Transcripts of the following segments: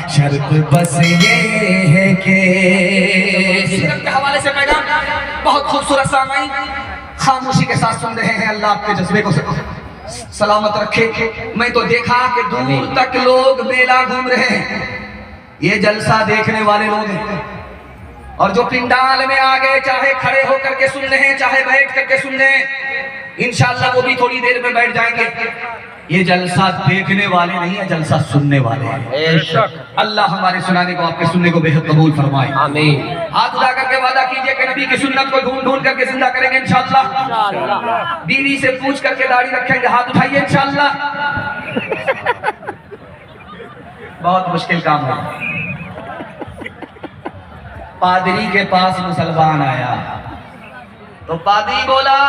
شرط بس یہ ہے کہ سیرت کے حوالے سے پیغام بہت خوبصورت سامعین خاموشی کے ساتھ سن رہے ہیں. اللہ آپ کے جذبے کو سلامت رکھے. میں تو دیکھا کہ دور تک لوگ میلہ گھوم رہے ہیں. یہ جلسہ دیکھنے والے لوگ ہیں اور جو پنڈال میں آ گئے, چاہے کھڑے ہو کر کے سن رہے ہیں چاہے بیٹھ کر کے سن رہے ہیں, انشاءاللہ وہ بھی تھوڑی دیر میں بیٹھ جائیں گے. یہ جلسہ دیکھنے والے نہیں ہے, جلسہ سننے والے ہیں. اللہ ہمارے سنانے کو آپ کے سننے کو بہت قبول فرمائے. آمین. ہاتھ اٹھا کر کے وعدہ کیجئے کہ نبی کی سنت کو ڈھونڈ ڈھونڈ کر کے زندہ کریں گے انشاءاللہ. بیوی سے پوچھ کر کے داڑھی رکھیں گے. ہاتھ اٹھائیے انشاءاللہ. بہت مشکل کام ہے. پادری کے پاس مسلمان آیا تو پادری بولا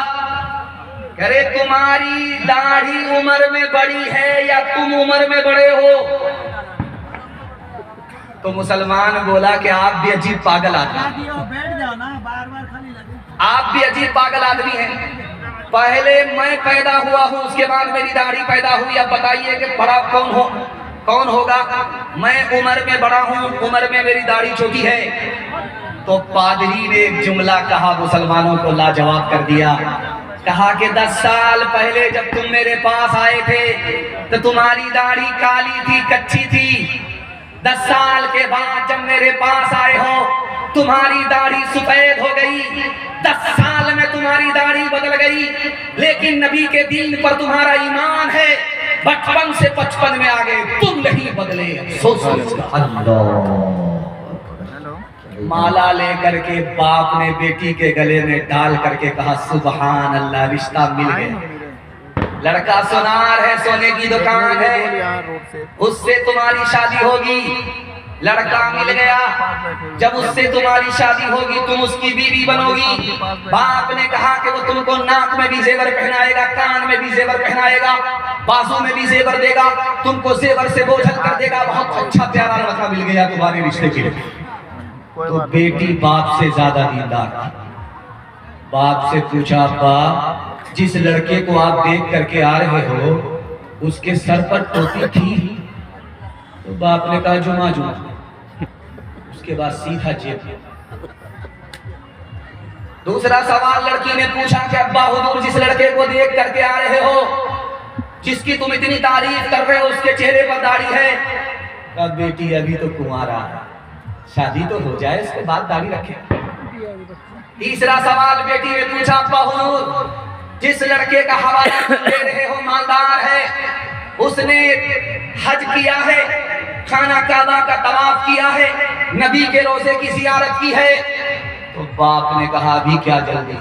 کہ تمہاری داڑھی عمر میں بڑی ہے یا تم عمر میں بڑے ہو؟ تو مسلمان بولا کہ آپ بھی عجیب پاگل آدمی آپ بھی عجیب پاگل آدمی ہیں. پہلے میں پیدا ہوا ہوں, اس کے بعد میری داڑھی پیدا ہوئی. اب بتائیے کہ بڑا کون ہوگا؟ میں عمر میں بڑا ہوں, عمر میں میری داڑھی چھوٹی ہے. تو پادری نے ایک جملہ کہا, مسلمانوں کو لاجواب کر دیا. کہا کہ 10 سال پہلے جب تم میرے پاس آئے تھے تو تمہاری داڑھی کالی تھی, کچی تھی. 10 سال کے بعد جب میرے پاس آئے ہو تمہاری داڑھی سفید ہو گئی. 10 سال میں تمہاری داڑھی بدل گئی, لیکن نبی کے دین پر تمہارا ایمان ہے. بچپن سے 55 میں آ گئے, تم نہیں بدلے. اللہ. مالا لے کر کے باپ نے بیٹی کے گلے میں ڈال کر کے کہا سبحان اللہ, رشتہ مل گیا. لڑکا سونار ہے, سونے کی دکان ہے, اس سے تمہاری شادی ہوگی. لڑکا مل گیا, جب اس سے تمہاری شادی ہوگی تم اس کی بیوی بنو گی. باپ نے کہا کہ وہ تم کو ناک میں بھی زیور پہنائے گا, کان میں بھی زیور پہنائے گا, بازو میں بھی زیور دے گا, تم کو زیور سے بوجھل کر دے گا. بہت اچھا پیارا لڑکا مل گیا تمہارے رشتے کے لیے. تو بیٹی باپ سے زیادہ دیندار تھی. باپ سے پوچھا, باپ جس لڑکے کو آپ دیکھ کر کے آ رہے ہو اس کے سر پر ٹوپی تھی؟ تو باپ نے کہا جمعہ. اس کے بعد سیدھا جیب. دوسرا سوال لڑکی نے پوچھا کہ ابا حضور جس لڑکے کو دیکھ کر کے آ رہے ہو, جس کی تم اتنی تعریف کر رہے ہو, اس کے چہرے پر داڑھی ہے؟ کہا بیٹی ابھی تو کنوارا ہے, شادی تو ہو جائے اس کے بعد داڑھی رکھے. تیسرا سوال بیٹی نے پوچھا, ابا حضور جس لڑکے کا حوالہ تم دے رہے ہو مالدار ہے, اس نے حج کیا ہے, خانہ کعبہ کا طواف کیا ہے, نبی کے روضے کی زیارت کی ہے؟ تو باپ نے کہا ابھی کیا جلدی,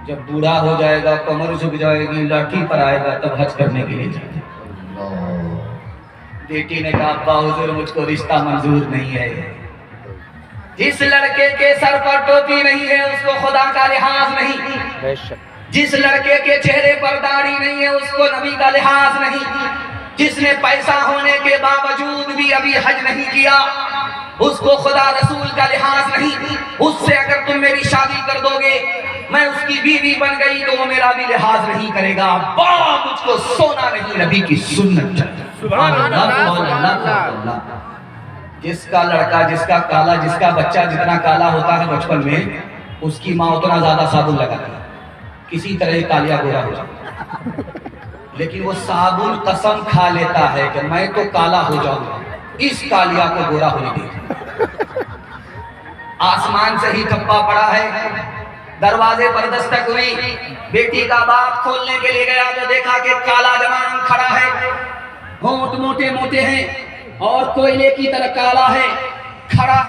جب بوڑھا ہو جائے گا, کمر جھک جائے گی, لاٹھی پر آئے گا, تب حج کرنے کے لیے جائے. بیٹی نے کہا ابا حضور مجھ کو رشتہ منظور نہیں ہے. جس لڑکے کے سر پر ٹوپی نہیں ہے اس کو خدا کا لحاظ نہیں, جس لڑکے کے چہرے پر داڑھی نہیں ہے اس کو نبی کا لحاظ نہیں, جس نے پیسہ ہونے کے باوجود بھی ابھی حج نہیں کیا اس کو خدا رسول کا لحاظ نہیں. اس سے اگر تم میری شادی کر دو گے, میں اس کی بیوی بن گئی تو وہ میرا بھی لحاظ نہیں کرے گا. مجھ کو سونا نہیں, نبی کی سنت چاہیے. سبحان اللہ. جس کا لڑکا, جس کا کالا, جس کا بچہ جتنا کالا ہوتا ہے بچپن میں, اس کی ماں اتنا زیادہ صابن لگاتی ہے, کسی طرح کالیا گورا ہو جائے. لیکن وہ صابن قسم کھا لیتا ہے کہ میں تو کالا ہو جاؤں گا, اس کالیا کو گورا ہونے دے. آسمان سے ہی ٹھپا پڑا ہے, دروازے پر دستک ہوئی, بیٹی کا باپ کھولنے کے لیے گیا تو دیکھا کہ کالا جوان کھڑا ہے, ہونٹ موٹے موٹے ہیں اور کوئلے کی طرح کالا ہے, کھڑا